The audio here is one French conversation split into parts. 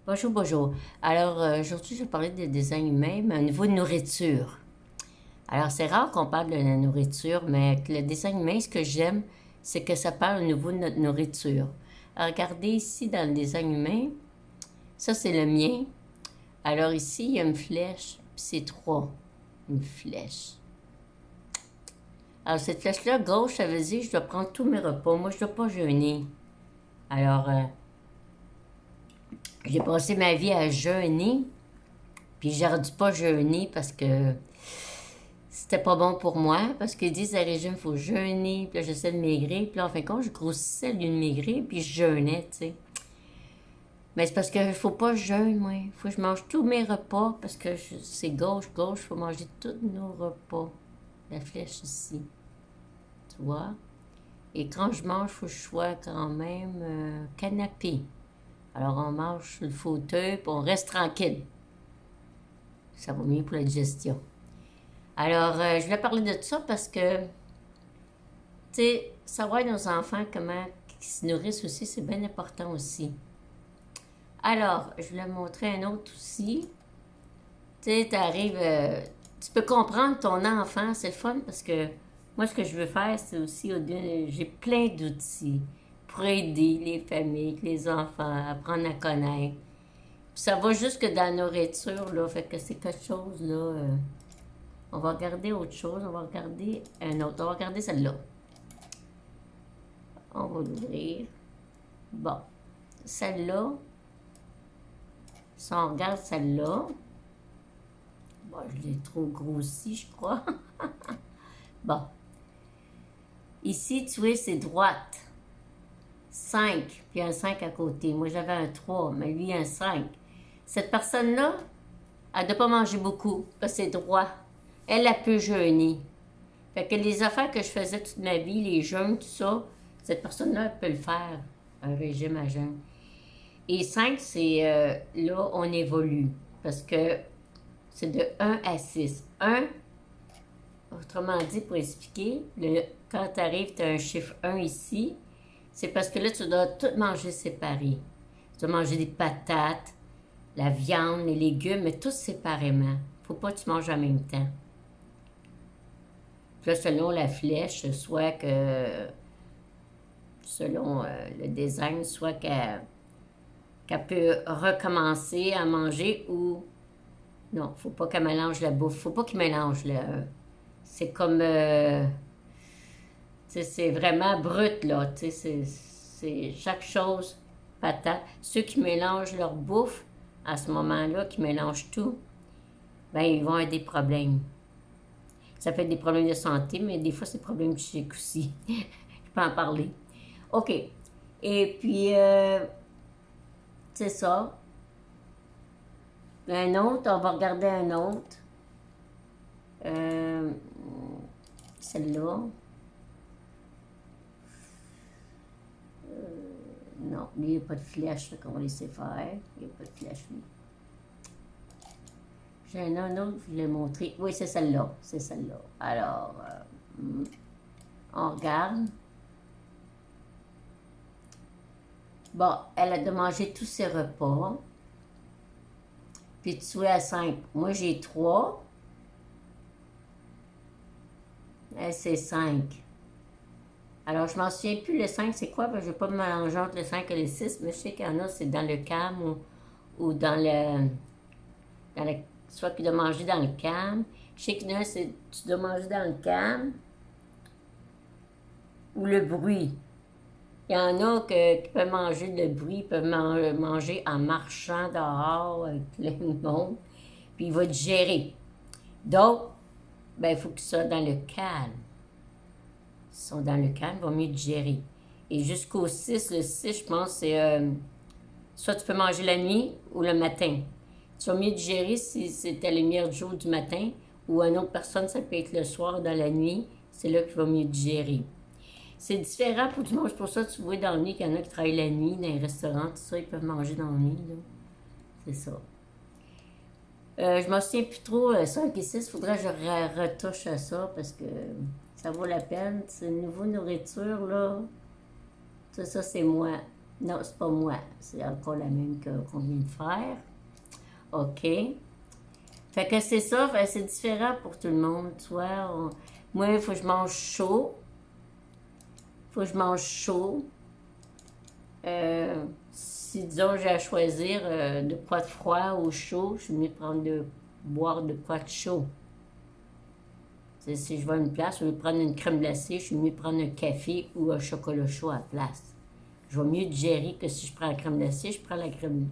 Bonjour, bonjour. Alors, aujourd'hui, je vais parler de design humain, mais au niveau de nourriture. Alors, c'est rare qu'on parle de la nourriture, mais le design humain, ce que j'aime, c'est que ça parle au niveau de notre nourriture. Alors, regardez ici dans le design humain, ça c'est le mien. Alors ici, il y a une flèche, puis c'est trois. Une flèche. Alors, cette flèche-là, gauche, ça veut dire que je dois prendre tous mes repas. Moi, je ne dois pas jeûner. Alors, j'ai passé ma vie à jeûner, puis j'aurais dû pas jeûner parce que c'était pas bon pour moi, parce qu'ils disent à régime, il faut jeûner, puis là, j'essaie de maigrir, puis là, en fin de compte, je grossissais au lieu de maigrir, puis je jeûnais, tu sais. Mais c'est parce qu'il faut pas que je jeûne, moi. Il faut que je mange tous mes repas, parce que c'est gauche, il faut manger tous nos repas. La flèche ici, tu vois. Et quand je mange, il faut que je sois quand même canapé. Alors, on mange sur le fauteuil, puis on reste tranquille. Ça va mieux pour la digestion. Alors, je voulais parler de ça parce que tu sais, savoir nos enfants comment ils se nourrissent aussi, c'est bien important aussi. Alors, je voulais montrer un autre aussi. Tu sais, t'arrives, tu peux comprendre ton enfant, c'est le fun parce que moi, ce que je veux faire, c'est aussi, j'ai plein d'outils pour aider les familles, les enfants, à apprendre à connaître. Puis ça va jusque dans la nourriture, là, fait que c'est quelque chose, là. On va regarder autre chose, on va regarder un autre, on va regarder celle-là. On va l'ouvrir. Bon, celle-là, si on regarde celle-là, bon, je l'ai trop grossi, je crois. Bon, ici, tu vois, c'est droite. 5, puis un 5 à côté. Moi, j'avais un 3, mais lui, un 5. Cette personne-là, elle ne doit pas manger beaucoup, parce que c'est droit. Elle a peut jeûner. Fait que les affaires que je faisais toute ma vie, les jeûnes, tout ça, cette personne-là, elle peut le faire, un régime à jeûne. Et 5, c'est là, on évolue. Parce que c'est de 1 à 6. 1, autrement dit, pour expliquer, quand tu arrives, tu as un chiffre 1 ici. C'est parce que là, tu dois tout manger séparé. Tu dois manger des patates, la viande, les légumes, mais tout séparément. Faut pas que tu manges en même temps. Puis là, selon la flèche, soit que, selon le design, soit qu'elle peut recommencer à manger ou non, faut pas qu'elle mélange la bouffe. Faut pas qu'il mélange le. C'est comme. C'est vraiment brut, là. C'est chaque chose patate. Ceux qui mélangent leur bouffe, à ce moment-là, qui mélangent tout, ben, ils vont avoir des problèmes. Ça peut être des problèmes de santé, mais des fois, c'est des problèmes psychiques aussi. Je peux en parler. OK. Et puis, c'est ça. Un autre, on va regarder un autre. Euh, Celle-là. Non, lui, il n'y a pas de flèche, qu'on va laisser faire. Il n'y a pas de flèche, lui. J'ai un autre, je voulais montrer. Oui, c'est celle-là. C'est celle-là. Alors, on regarde. Bon, elle a de manger tous ses repas. Puis tu es à 5. Moi, j'ai 3. Elle, c'est 5. Alors, je m'en souviens plus, le 5, c'est quoi? Ben, je ne vais pas me mélanger entre le 5 et le 6, mais je sais qu'il y en a, c'est dans le cam ou dans le. Dans le soit qu'il doit manger dans le cam. Je sais qu'il y en a, c'est tu dois manger dans le cam ou le bruit. Il y en a qui peuvent manger le bruit, peuvent manger en marchant dehors avec plein de monde, puis il va digérer. Donc, ben, il faut qu'ils soient dans le calme. S'ils sont dans le calme, ils vont mieux digérer. Et jusqu'au 6, le 6, je pense, c'est soit tu peux manger la nuit ou le matin. Tu vas mieux digérer si c'est à la lumière du jour du matin, ou une autre personne, ça peut être le soir, dans la nuit, c'est là qu'il va mieux digérer. C'est différent pour du monde. C'est pour ça que tu vois dans le nuit qu'il y en a qui travaillent la nuit, dans les restaurants, tout ça, ils peuvent manger dans la nuit, là. C'est ça. Je m'en souviens plus trop, 5 et 6, faudrait que je retouche à ça parce que ça vaut la peine. C'est une nouvelle nourriture, là. Ça c'est moi. Non, c'est pas moi. C'est encore la même qu'on vient de faire. OK. Fait que c'est ça, c'est différent pour tout le monde, tu vois. Moi, il faut que je mange chaud. Faut que je mange chaud. Si, disons, j'ai à choisir de quoi de froid ou chaud, je suis mieux de boire de quoi de chaud. Si je vais à une place, je vais prendre une crème glacée, je suis mieux de prendre un café ou un chocolat chaud à la place. Je vais mieux digérer que si je prends la crème glacée. Je prends la crème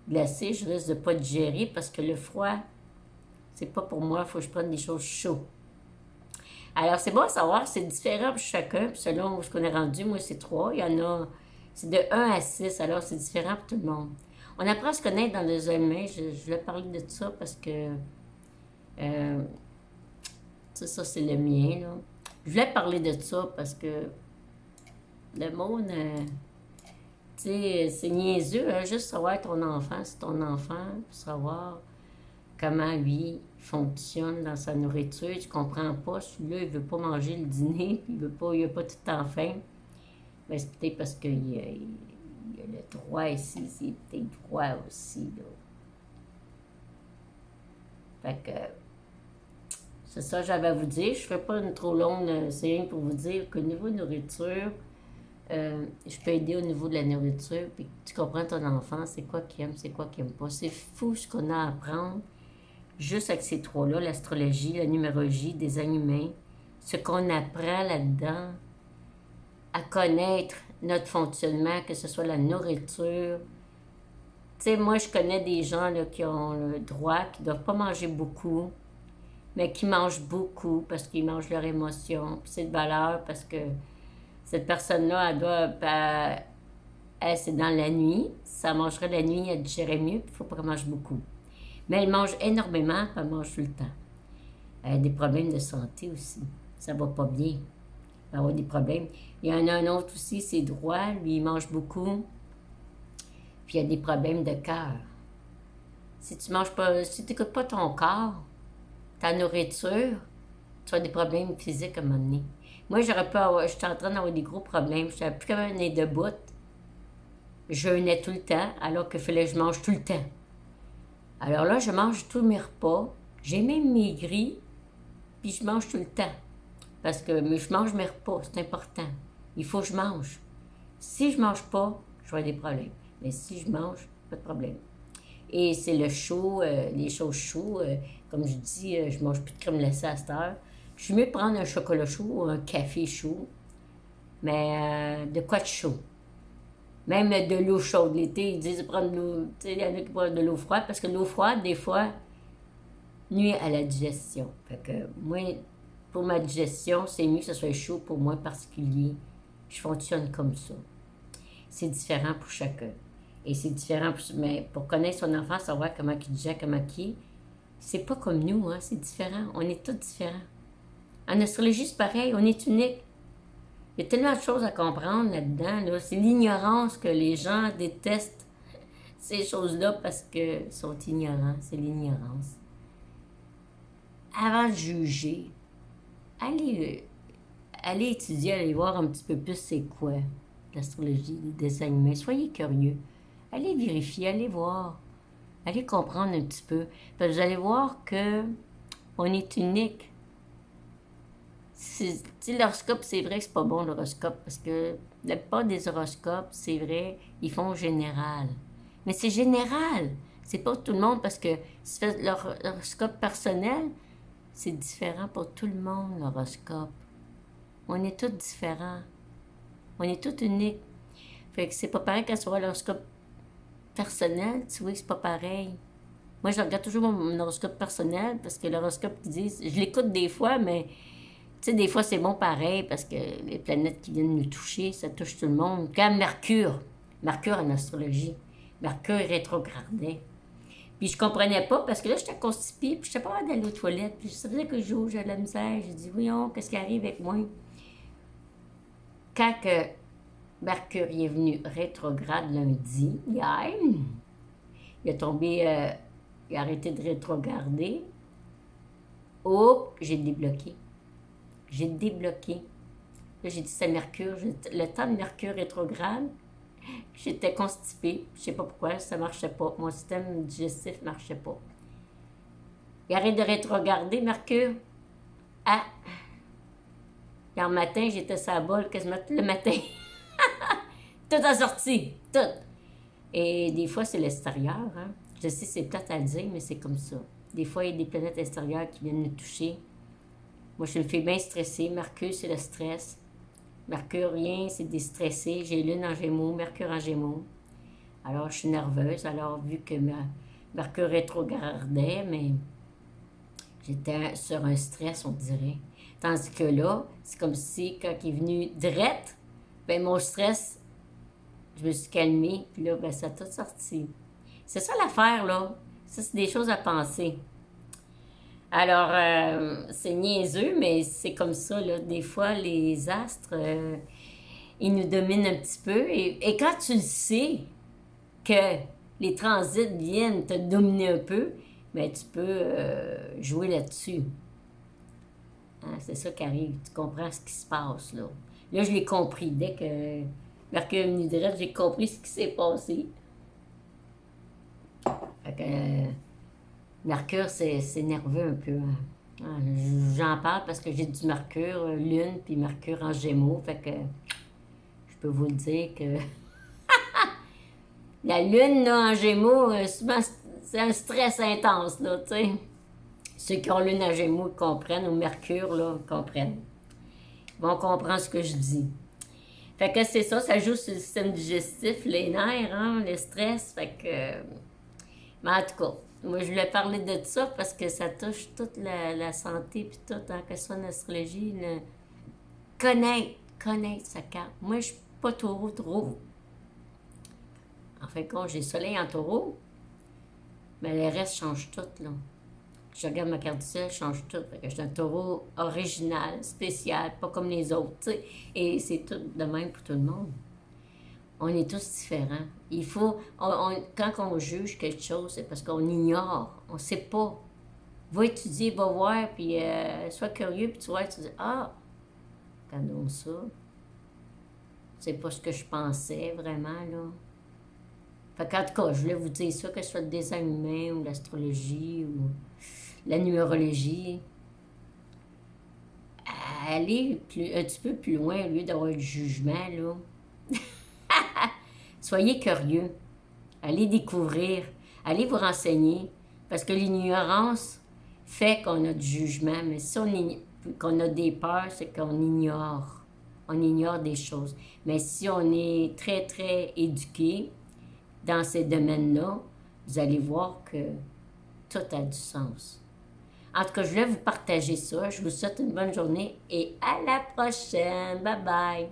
glacée, je risque de pas digérer parce que le froid, c'est pas pour moi, il faut que je prenne des choses chaudes. Alors, c'est bon à savoir, c'est différent pour chacun, puis selon ce qu'on est rendu, moi, c'est 3. Il y en a, c'est de 1 à 6, alors c'est différent pour tout le monde. On apprend à se connaître dans les humains. Je voulais parler de ça parce que, ça, c'est le mien, là. Je voulais parler de ça parce que le monde, tu sais, c'est niaiseux, hein, juste savoir ton enfant, c'est ton enfant, savoir comment lui fonctionne dans sa nourriture. Tu comprends pas, celui-là, il veut pas manger le dîner, puis il a pas tout le temps faim. Mais c'est peut-être parce qu'il a le droit ici, c'est peut-être droit aussi, là. Fait que, c'est ça que j'avais à vous dire. Je ne ferai pas une trop longue série pour vous dire qu'au niveau de nourriture, je peux aider au niveau de la nourriture, puis tu comprends ton enfant, c'est quoi qu'il aime, c'est quoi qu'il aime pas. C'est fou ce qu'on a à apprendre juste avec ces trois-là, l'astrologie, la numérologie, des humains, ce qu'on apprend là-dedans, à connaître notre fonctionnement, que ce soit la nourriture. Tu sais, moi, je connais des gens là, qui ont le droit, qui ne doivent pas manger beaucoup, mais qui mangent beaucoup parce qu'ils mangent leurs émotions. Puis c'est de valeur parce que cette personne-là, elle, c'est dans la nuit. Ça mangerait la nuit, elle digérait mieux, puis il ne faut pas qu'elle mange beaucoup. Mais elle mange énormément, puis elle mange tout le temps. Elle a des problèmes de santé aussi. Ça va pas bien. Elle va avoir des problèmes. Il y en a un autre aussi, c'est droit. Lui, il mange beaucoup, puis il a des problèmes de cœur. Si tu manges pas, si tu n'écoutes pas ton corps, ta nourriture, tu as des problèmes physiques à un moment donné. Moi, j'étais en train d'avoir des gros problèmes. Je n'avais plus capable de venir debout. Je jeûnais tout le temps, alors qu'il fallait que je mange tout le temps. Alors là, je mange tous mes repas. J'ai même maigri, puis je mange tout le temps. Parce que mais je mange mes repas, c'est important. Il faut que je mange. Si je mange pas, je vais avoir des problèmes. Mais si je mange, pas de problème. Et c'est le chaud, les choses chaudes. Comme je dis, je mange plus de crème glacée à cette heure. Je suis mieux de prendre un chocolat chaud ou un café chaud. Mais de quoi de chaud? Même de l'eau chaude. L'été, ils disent de prendre de l'eau. Tu sais, il y en a qui prennent de l'eau froide parce que l'eau froide, des fois, nuit à la digestion. Fait que moi, pour ma digestion, c'est mieux que ce soit chaud pour moi en particulier. Je fonctionne comme ça. C'est différent pour chacun. Et c'est différent, mais pour connaître son enfant, savoir comment il digère, comment il est, c'est pas comme nous, hein, c'est différent. On est tous différents. En astrologie, c'est pareil, on est unique. Il y a tellement de choses à comprendre là-dedans. Là. C'est l'ignorance que les gens détestent ces choses-là parce qu'ils sont ignorants. C'est l'ignorance. Avant de juger, allez étudier, allez voir un petit peu plus c'est quoi l'astrologie des animaux. Soyez curieux. Allez vérifier, allez voir. Allez comprendre un petit peu. Puis vous allez voir que on est unique. L'horoscope, c'est vrai que c'est pas bon l'horoscope parce que la plupart des horoscopes, c'est vrai, ils font général. Mais c'est général. C'est pas tout le monde parce que si tu fais l'horoscope personnel, c'est différent pour tout le monde, l'horoscope. On est tous différents. On est tous uniques. Fait que c'est pas pareil quand tu vois l'horoscope personnel, tu vois que c'est pas pareil. Moi, je regarde toujours mon horoscope personnel parce que l'horoscope qui dit, je l'écoute des fois, mais tu sais, des fois, c'est bon pareil parce que les planètes qui viennent nous toucher, ça touche tout le monde. Comme Mercure en astrologie, Mercure rétrogradait. Puis je comprenais pas parce que là, j'étais constipée, puis j'étais pas capable d'aller aux toilettes. Puis ça faisait que j'avais de la misère. J'ai dit, voyons, qu'est-ce qui arrive avec moi? Quand que Mercure est venu rétrograde lundi, hier, il a tombé, il a arrêté de rétrograder. Oh, j'ai débloqué. J'ai débloqué. Là, j'ai dit, c'est Mercure. Le temps de Mercure rétrograde, J'étais constipée. Je sais pas pourquoi, ça marchait pas. Mon système digestif marchait pas. Il arrête de rétrograder, Mercure. Ah! Hier matin, j'étais sur la bolle quasiment tout le matin. Tout a sorti. Tout. Et des fois, c'est l'extérieur. Hein? Je sais, c'est plate à le dire, mais c'est comme ça. Des fois, il y a des planètes extérieures qui viennent nous toucher. Moi, je me fais bien stresser. Mercure, c'est le stress. Mercure, rien, c'est déstressé. J'ai Lune en Gémeaux, Mercure en Gémeaux. Alors, je suis nerveuse. Alors, vu que Mercure rétrogradait, mais j'étais sur un stress, on dirait. Tandis que là, c'est comme si, quand il est venu direct, ben mon stress, je me suis calmée, puis là, ben ça a tout sorti. C'est ça l'affaire, là. Ça, c'est des choses à penser. Alors, c'est niaiseux, mais c'est comme ça, là. Des fois, les astres, ils nous dominent un petit peu. Et quand tu le sais que les transits viennent te dominer un peu, ben, tu peux jouer là-dessus. Hein, c'est ça qui arrive. Tu comprends ce qui se passe, là. Là, je l'ai compris. Dès que Mercure est venu direct, j'ai compris ce qui s'est passé. Fait que, Mercure, c'est nerveux un peu. Hein. Ah, j'en parle parce que j'ai du Mercure, Lune, puis Mercure en Gémeaux. Fait que je peux vous le dire que la Lune là, en Gémeaux, souvent, c'est un stress intense, là, tu sais. Ceux qui ont Lune en Gémeaux comprennent, ou Mercure, là, comprennent. Ils vont comprendre ce que je dis. Fait que c'est ça, ça joue sur le système digestif, les nerfs, hein, le stress. Fait que. Mais en tout cas, moi, je voulais parler de ça parce que ça touche toute la santé, puis tout, hein, que ce soit l'astrologie, connaître sa carte. Moi, je suis pas taureau. En fin de compte, j'ai le soleil en taureau, mais le reste change tout, là. Je regarde ma carte du ciel, change tout. Fait que je suis un taureau original, spécial, pas comme les autres, tu sais. Et c'est tout de même pour tout le monde. On est tous différents. Il faut, quand on juge quelque chose, c'est parce qu'on ignore, on ne sait pas. Va étudier, va voir, puis sois curieux, puis tu vois, tu dis, ah, regardons ça. C'est pas ce que je pensais vraiment, là. Fait qu'en tout cas, je voulais vous dire ça, que ce soit le design humain, ou l'astrologie, ou la numérologie. Allez un petit peu plus loin, au lieu d'avoir du jugement, là. Soyez curieux. Allez découvrir. Allez vous renseigner. Parce que l'ignorance fait qu'on a du jugement. Mais si qu'on a des peurs, c'est qu'on ignore. On ignore des choses. Mais si on est très, très éduqué dans ces domaines-là, vous allez voir que tout a du sens. En tout cas, je voulais vous partager ça. Je vous souhaite une bonne journée et à la prochaine. Bye bye.